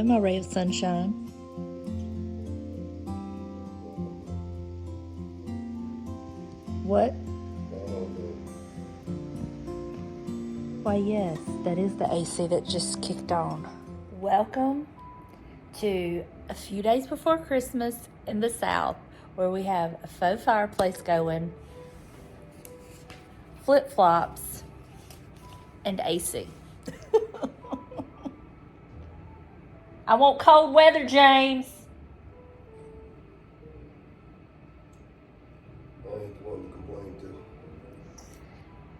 Hello, my ray of sunshine. What? Why, yes, that is the AC that just kicked on. Welcome to a few days before Christmas in the South, where we have a faux fireplace going, flip-flops, and AC. I want cold weather, James. I ain't the one to complain to.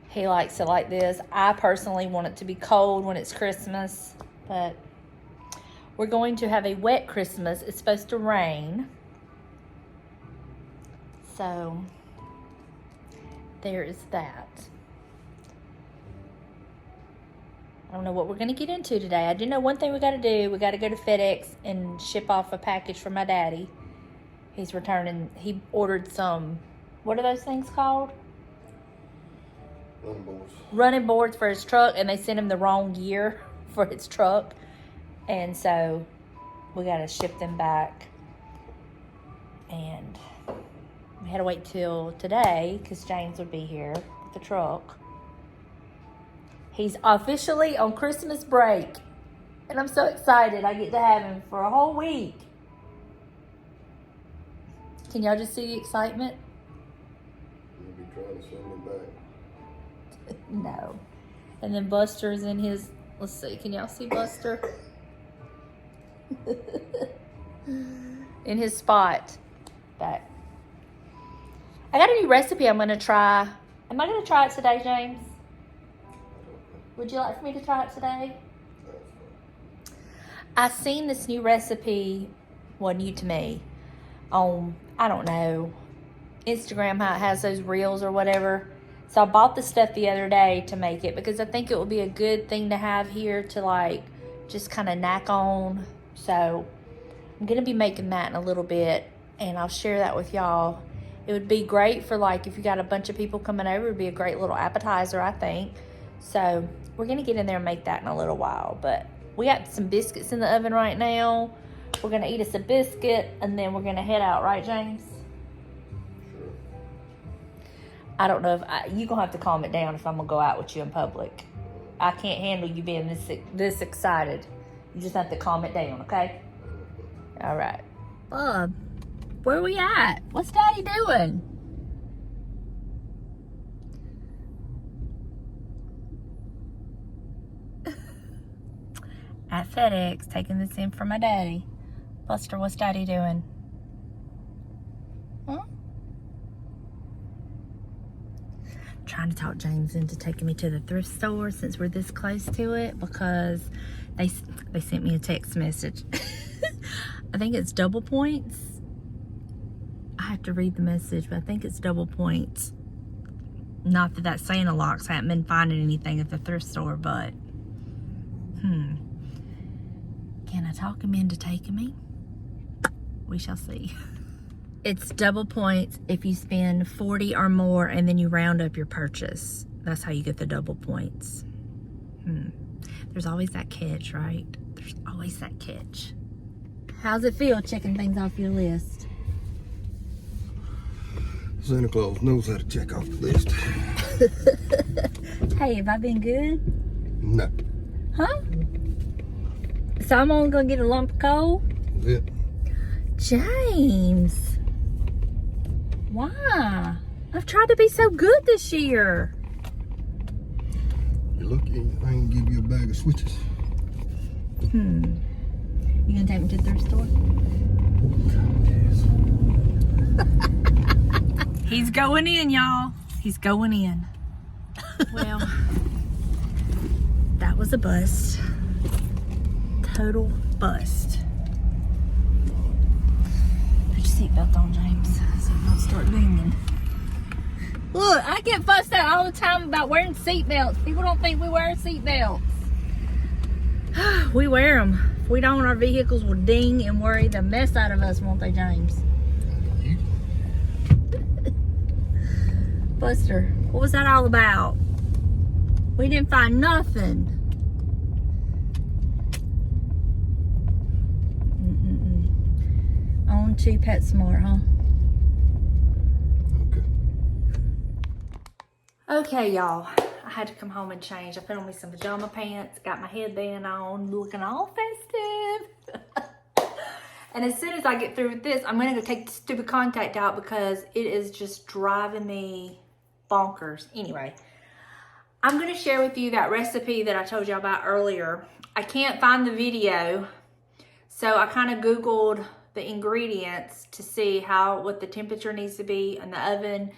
He likes it like this. I personally want it to be cold when it's Christmas, but we're going to have a wet Christmas. It's supposed to rain. So there is that. I don't know what we're going to get into today. I do know one thing we got to do. We got to go to FedEx and ship off a package for my daddy. He's returning. He ordered some, what are those things called? Running boards. Running boards for his truck, and they sent him the wrong gear for his truck. And so we got to ship them back. And we had to wait till today because James would be here with the truck. He's officially on Christmas break. And I'm so excited I get to have him for a whole week. Can y'all just see the excitement? You'll be trying to send me back. No. And then Buster's in his, let's see, can y'all see Buster? In his spot back. I got a new recipe I'm going to try. Am I going to try it today, James? Would you like for me to try it today? I seen this new recipe, well, new to me, on, I don't know, Instagram, how it has those reels or whatever. So I bought the stuff the other day to make it because I think it would be a good thing to have here to like just kind of snack on. So I'm going to be making that in a little bit and I'll share that with y'all. It would be great for like if you got a bunch of people coming over, it would be a great little appetizer, I think. So we're going to get in there and make that in a little while. But we got some biscuits in the oven right now. We're going to eat us a biscuit and then we're going to head out, right, James? Sure. I don't know if you're going to have to calm it down if I'm going to go out with you in public. I can't handle you being this excited. You just have to calm it down, okay? All right. Bub, where we at? What's Daddy doing? At FedEx, taking this in for my daddy. Buster, what's Daddy doing? Huh? Trying to talk James into taking me to the thrift store since we're this close to it because they sent me a text message. I think it's double points. I have to read the message, but I think it's double points. Not that Santa locks. I haven't been finding anything at the thrift store, but can I talk him into taking me? We shall see. It's double points if you spend 40 or more and then you round up your purchase. That's how you get the double points. There's always that catch, right? There's always that catch. How's it feel checking things off your list? Santa Claus knows how to check off the list. Hey, have I been good? No. Huh? So I'm only gonna get a lump of coal? That's it. James. Why? I've tried to be so good this year. You're lucky I ain't give you a bag of switches. You gonna take me to the thrift store? Yes. He's going in, y'all. He's going in. Well, that was a bust. Total bust. Put your seatbelt on, James, so you don't start dinging. Look, I get fussed out all the time about wearing seatbelts. People don't think we wear seatbelts. We wear them. If we don't, our vehicles will ding and worry the mess out of us, won't they, James? Buster, what was that all about? We didn't find nothing. on to PetSmart, huh? Okay, y'all. I had to come home and change. I put on me some pajama pants, got my headband on, looking all festive. And as soon as I get through with this, I'm gonna go take the stupid contact out because it is just driving me bonkers. Anyway, I'm gonna share with you that recipe that I told you about earlier. I can't find the video, so I kind of Googled the ingredients to see what the temperature needs to be in the oven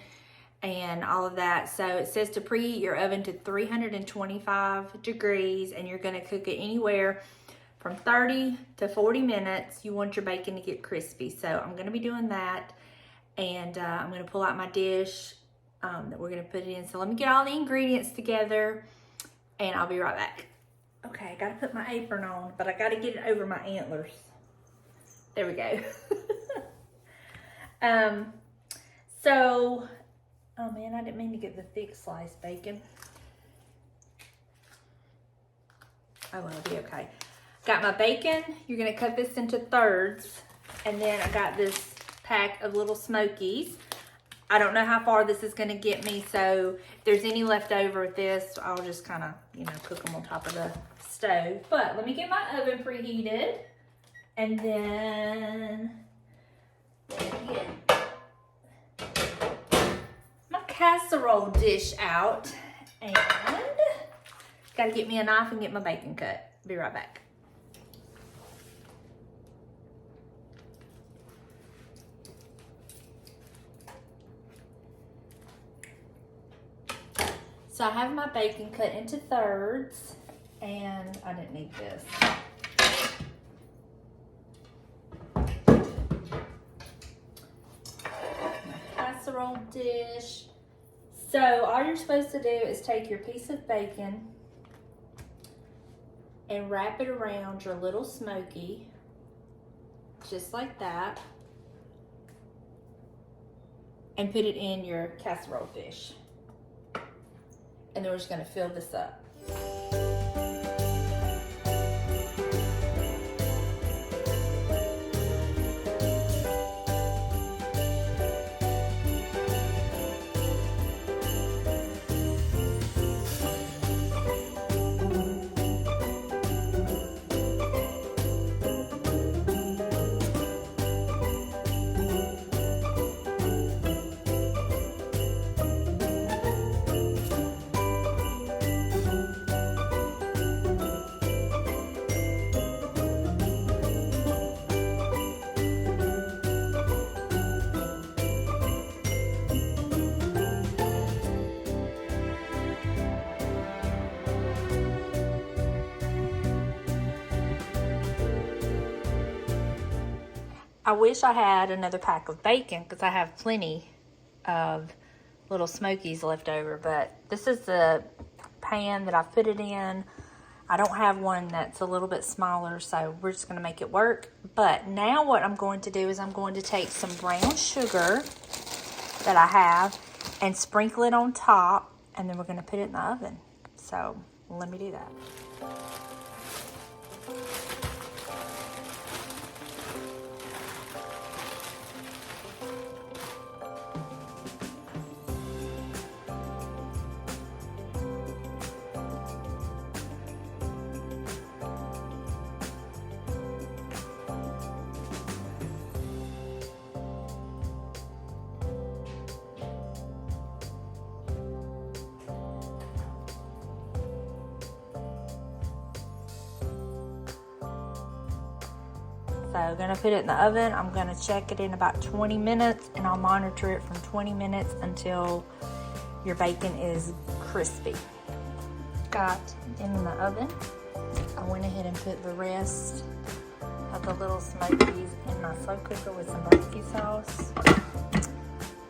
and all of that. So it says to preheat your oven to 325 degrees, and you're gonna cook it anywhere from 30 to 40 minutes. You want your bacon to get crispy. So I'm gonna be doing that, and I'm gonna pull out my dish that we're gonna put it in. So let me get all the ingredients together and I'll be right back. Okay, I gotta put my apron on, but I gotta get it over my antlers. There we go. Oh man, I didn't mean to get the thick sliced bacon. Oh well, it'll be okay. Got my bacon. You're gonna cut this into thirds. And then I got this pack of little Smokies. I don't know how far this is gonna get me, so if there's any left over with this, I'll just kind of, cook them on top of the stove. But let me get my oven preheated, and then get my casserole dish out, and gotta get me a knife and get my bacon cut. Be right back. So I have my bacon cut into thirds, and I didn't need this. My casserole dish. So all you're supposed to do is take your piece of bacon and wrap it around your little Smoky, just like that, and put it in your casserole dish. And then we're just gonna fill this up. I wish I had another pack of bacon because I have plenty of little Smokies left over, but this is the pan that I've put it in. I don't have one that's a little bit smaller, so we're just going to make it work. But now what I'm going to do is I'm going to take some brown sugar that I have and sprinkle it on top, and then we're going to put it in the oven. So let me do that. So gonna put it in the oven. I'm gonna check it in about 20 minutes, and I'll monitor it from 20 minutes until your bacon is crispy. Got in the oven. I went ahead and put the rest of the little Smokies in my slow cooker with some barbecue sauce.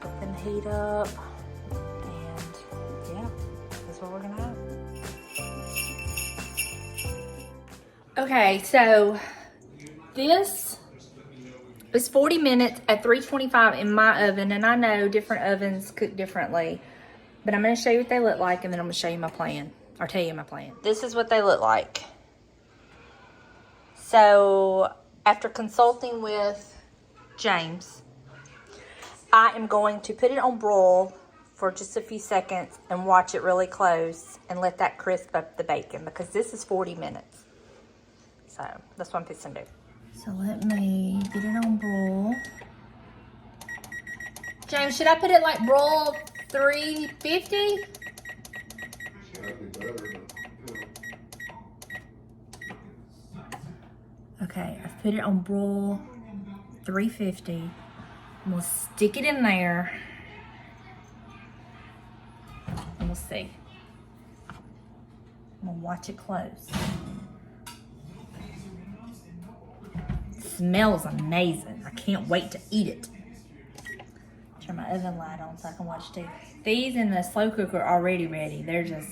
Let them heat up, and yeah, that's what we're gonna have. Okay, so this is 40 minutes at 325 in my oven, and I know different ovens cook differently, but I'm going to show you what they look like, and then I'm going to show you my plan, or tell you my plan. This is what they look like. So after consulting with James, I am going to put it on broil for just a few seconds and watch it really close and let that crisp up the bacon because this is 40 minutes. So that's what I'm fixing to do. So let me get it on broil. James, should I put it like broil 350? That'd be better, but, Okay, I've put it on broil 350. I'm gonna stick it in there. And we'll see. I'm gonna watch it close. It smells amazing. I can't wait to eat it. Turn my oven light on so I can watch too. These in the slow cooker are already ready. They're just,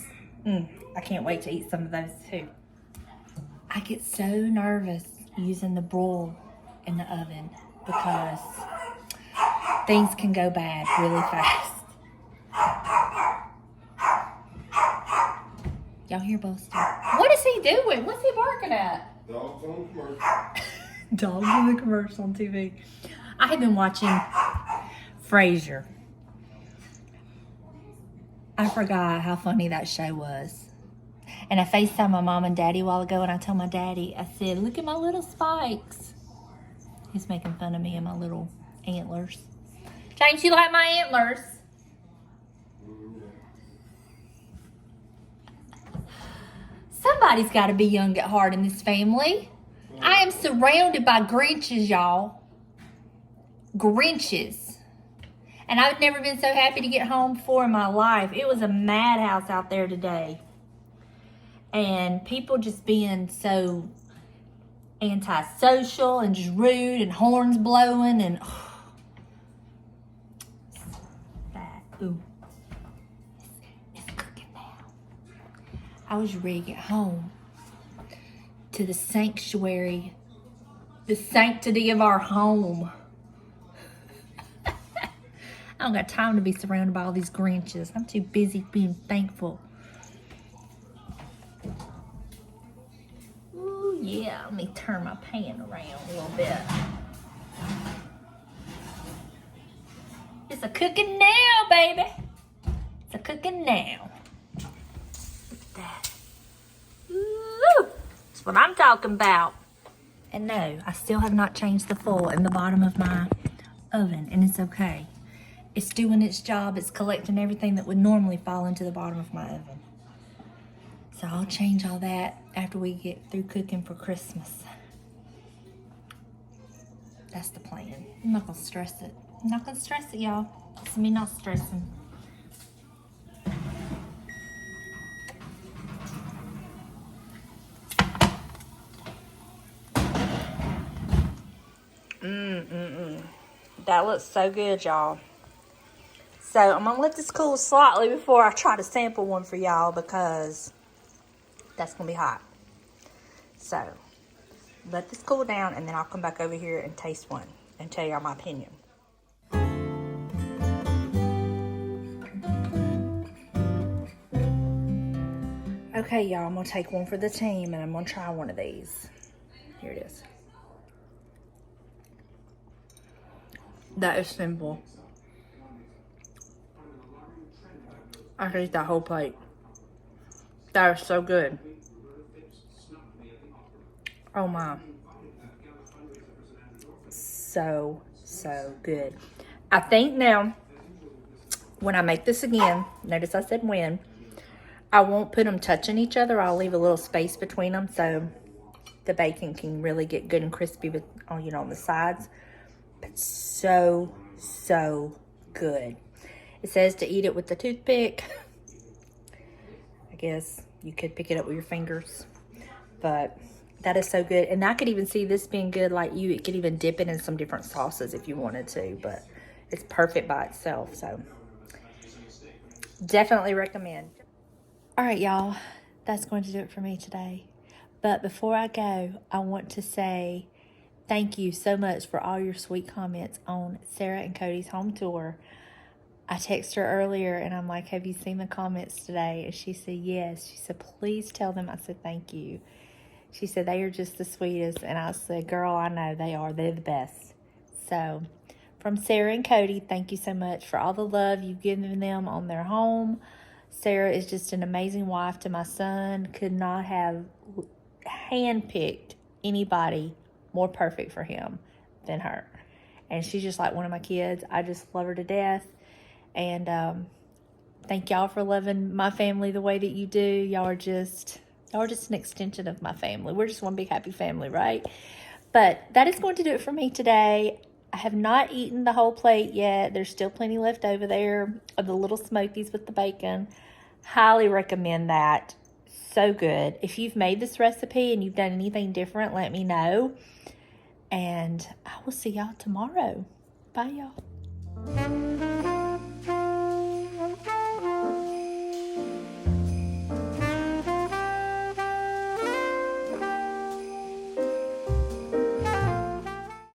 I can't wait to eat some of those too. I get so nervous using the broil in the oven because things can go bad really fast. Y'all hear Boston? What is he doing? What's he barking at? dogs on commercial. Dogs in the commercial on TV. I have been watching Frasier. I forgot how funny that show was. And I FaceTimed my mom and daddy a while ago, and I told my daddy, I said, look at my little spikes. He's making fun of me and my little antlers. James, you like my antlers? Somebody's got to be young at heart in this family. I am surrounded by Grinches, y'all. Grinches. And I've never been so happy to get home before in my life. It was a madhouse out there today. And people just being so antisocial and just rude and horns blowing and that. Ooh. It's cooking now. I was ready to get home to the sanctuary, the sanctity of our home. I don't got time to be surrounded by all these Grinches. I'm too busy being thankful. Ooh, yeah. Let me turn my pan around a little bit. It's a cooking now, baby. It's a cooking now. Look at that. Ooh, that's what I'm talking about. And no, I still have not changed the foil in the bottom of my oven, and it's okay. It's doing its job. It's collecting everything that would normally fall into the bottom of my oven. So I'll change all that after we get through cooking for Christmas. That's the plan. I'm not gonna stress it. I'm not gonna stress it, y'all. It's me not stressing. That looks so good, y'all. So I'm gonna let this cool slightly before I try to sample one for y'all because that's gonna be hot. So let this cool down and then I'll come back over here and taste one and tell y'all my opinion. Okay, y'all, I'm gonna take one for the team and I'm gonna try one of these. Here it is. That is simple. I could eat that whole plate. That is so good. Oh my. So good. I think now, when I make this again, notice I said when, I won't put them touching each other. I'll leave a little space between them so the bacon can really get good and crispy with, you know, on the sides. But so good. It says to eat it with the toothpick. I guess you could pick it up with your fingers. But that is so good. And I could even see this being good. Like you could even dip it in some different sauces if you wanted to. But it's perfect by itself. So definitely recommend. All right, y'all. That's going to do it for me today. But before I go, I want to say thank you so much for all your sweet comments on Sarah and Cody's home tour. I texted her earlier and I'm like, have you seen the comments today? And she said, yes. She said, please tell them. I said, thank you. She said, they are just the sweetest. And I said, girl, I know they are. They're the best. So, from Sarah and Cody, thank you so much for all the love you've given them on their home. Sarah is just an amazing wife to my son. Could not have handpicked anybody more perfect for him than her. And she's just like one of my kids. I just love her to death. And thank y'all for loving my family the way that you do. Y'all are just an extension of my family. We're just one big happy family, right? But that is going to do it for me today. I have not eaten the whole plate yet. There's still plenty left over there of the little smokies with the bacon. Highly recommend that. So good. If you've made this recipe and you've done anything different, let me know. And I will see y'all tomorrow. Bye, y'all.